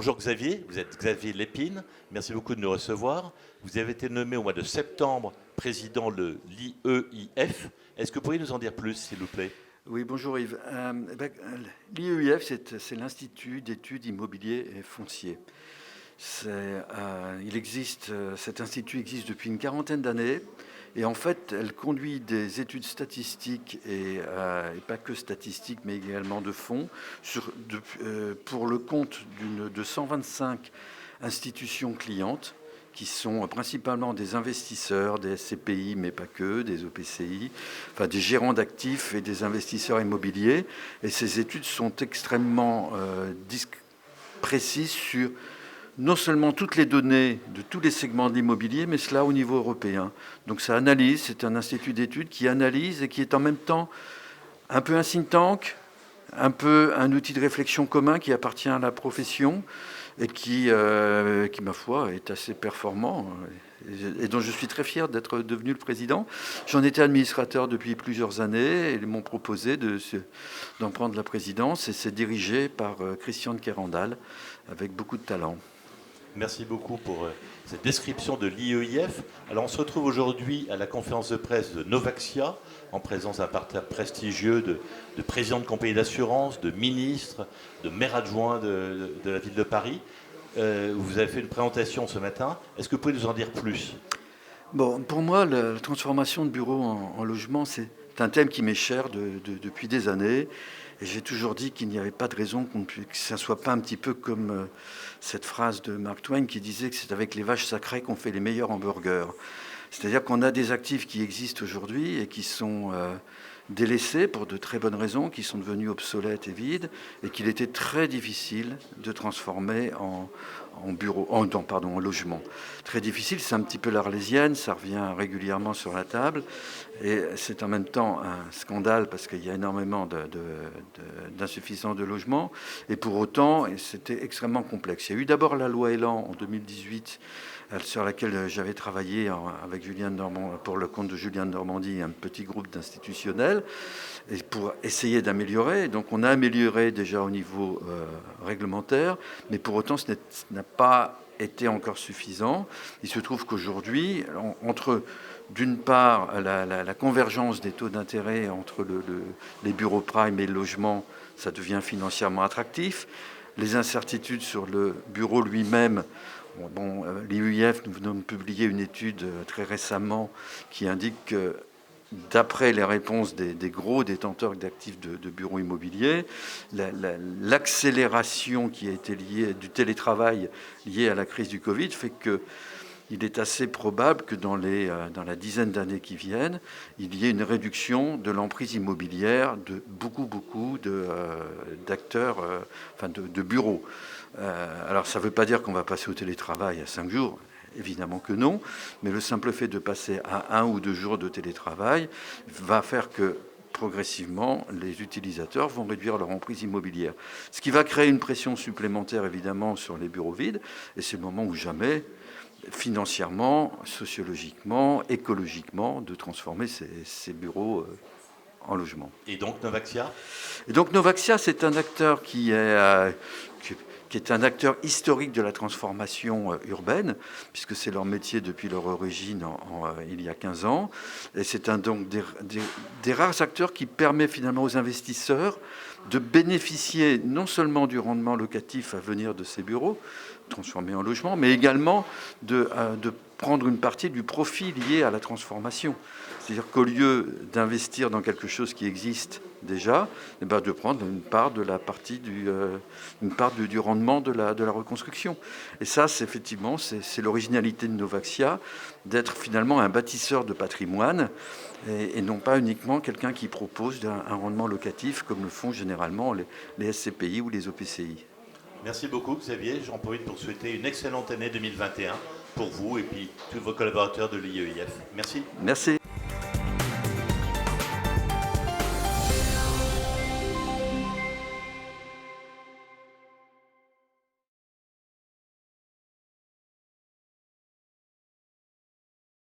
Bonjour Xavier, vous êtes Xavier Lépine, merci beaucoup de nous recevoir. Vous avez été nommé au mois de septembre président de l'IEIF. Est-ce que vous pourriez nous en dire plus, s'il vous plaît? Oui, bonjour Yves. L'IEIF, c'est l'Institut d'études immobiliers et fonciers. Cet institut existe depuis une quarantaine d'années et en fait, elle conduit des études statistiques et pas que statistiques, mais également de fonds pour le compte de 125 institutions clientes qui sont principalement des investisseurs, des SCPI, mais pas que, des OPCI, enfin des gérants d'actifs et des investisseurs immobiliers. Et ces études sont extrêmement précises sur non seulement toutes les données de tous les segments de l'immobilier, mais cela au niveau européen. Donc ça analyse, c'est un institut d'études qui analyse et qui est en même temps un peu un think tank, un peu un outil de réflexion commun qui appartient à la profession et qui ma foi, est assez performant et dont je suis très fier d'être devenu le président. J'en étais administrateur depuis plusieurs années et ils m'ont proposé d'en prendre la présidence et c'est dirigé par Christian de Kerendal avec beaucoup de talent. Merci beaucoup pour cette description de l'IEIF. Alors on se retrouve aujourd'hui à la conférence de presse de Novaxia, en présence d'un parterre prestigieux de présidents de compagnies d'assurance, de ministres, de maires adjoints de la ville de Paris. Vous avez fait une présentation ce matin. Est-ce que vous pouvez nous en dire plus? Bon, pour moi, la transformation de bureaux en logement, c'est un thème qui m'est cher depuis des années. Et j'ai toujours dit qu'il n'y avait pas de raison que ça ne soit pas un petit peu comme cette phrase de Mark Twain qui disait que c'est avec les vaches sacrées qu'on fait les meilleurs hamburgers. C'est-à-dire qu'on a des actifs qui existent aujourd'hui et qui sont délaissés pour de très bonnes raisons, qui sont devenus obsolètes et vides, et qu'il était très difficile de transformer en logement. Très difficile, c'est un petit peu l'Arlésienne, ça revient régulièrement sur la table, et c'est en même temps un scandale parce qu'il y a énormément d'insuffisance de logements, et pour autant, c'était extrêmement complexe. Il y a eu d'abord la loi Elan en 2018, sur laquelle j'avais travaillé avec Julien de Normandie, pour le compte de Julien de Normandie, un petit groupe d'institutionnels, et pour essayer d'améliorer. Donc on a amélioré déjà au niveau réglementaire, mais pour autant ce n'a pas été encore suffisant. Il se trouve qu'aujourd'hui, entre d'une part la convergence des taux d'intérêt entre les bureaux prime et le logement, ça devient financièrement attractif. Les incertitudes sur le bureau lui-même. L'IEIF, nous venons de publier une étude très récemment qui indique que d'après les réponses des gros détenteurs d'actifs de bureaux immobiliers, l'accélération qui a été liée du télétravail liée à la crise du Covid fait qu'il est assez probable que dans la dizaine d'années qui viennent, il y ait une réduction de l'emprise immobilière de beaucoup d'acteurs, de bureaux. Alors ça ne veut pas dire qu'on va passer au télétravail à 5 jours, évidemment que non, mais le simple fait de passer à 1 ou 2 jours de télétravail va faire que progressivement, les utilisateurs vont réduire leur emprise immobilière. Ce qui va créer une pression supplémentaire, évidemment, sur les bureaux vides, et c'est le moment où jamais, financièrement, sociologiquement, écologiquement, de transformer ces bureaux en logement. Et donc Novaxia? Et donc Novaxia, c'est un acteur qui est un acteur historique de la transformation urbaine, puisque c'est leur métier depuis leur origine il y a 15 ans. Et c'est donc des rares acteurs qui permet finalement aux investisseurs de bénéficier non seulement du rendement locatif à venir de ces bureaux, transformés en logement, mais également de prendre une partie du profit lié à la transformation. C'est-à-dire qu'au lieu d'investir dans quelque chose qui existe déjà, de prendre une part de la partie du rendement de la reconstruction. Et ça, c'est l'originalité de Novaxia, d'être finalement un bâtisseur de patrimoine et non pas uniquement quelqu'un qui propose un rendement locatif comme le font généralement les SCPI ou les OPCI. Merci beaucoup Xavier. J'en profite pour souhaiter une excellente année 2021 pour vous et puis tous vos collaborateurs de l'IEIF. Merci. Merci.